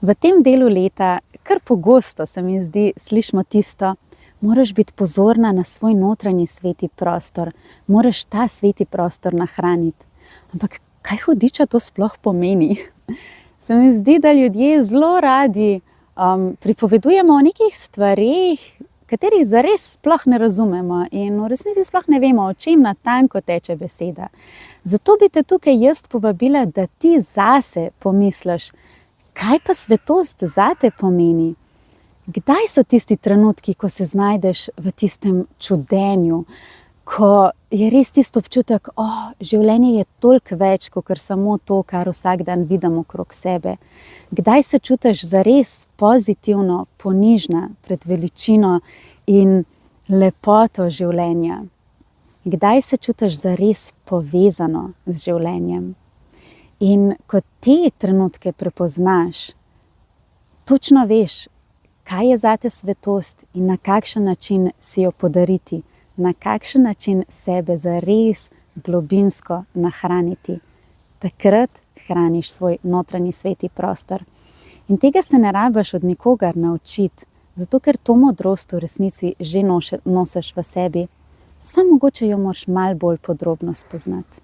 V tem delu leta kar pogosto se mi zdi, slišimo tisto, moraš biti pozorna na svoj notranji sveti prostor, moraš ta sveti prostor nahraniti. Ampak kaj hudiča to sploh pomeni? Se mi zdi, da ljudje zelo radi pripovedujemo o nekih stvareh, katerih zares sploh ne razumemo in v resnici sploh ne vemo, o čem natanko teče beseda. Zato bi te tukaj jaz povabila, da ti zase pomisliš, kaj pa svetost zate pomeni? Kdaj so tisti trenutki, ko se znajdeš v tistem čudenju, ko je res tisti občutek, življenje je toliko več, kot samo to, kar vsak dan vidimo okrog sebe. Kdaj se čutiš zares pozitivno ponižna pred veličino in lepoto življenja? Kdaj se čutiš zares povezano z življenjem? In ko te trenutke prepoznaš, točno veš, kaj je zate svetost in na kakšen način si jo podariti, na kakšen način sebe zares globinsko nahraniti. Takrat hraniš svoj notranji sveti prostor. In tega se ne rabiš od nikogar naučiti, zato ker to modrost v resnici že nosiš v sebi. Samo mogoče jo moraš malo bolj podrobno spoznati.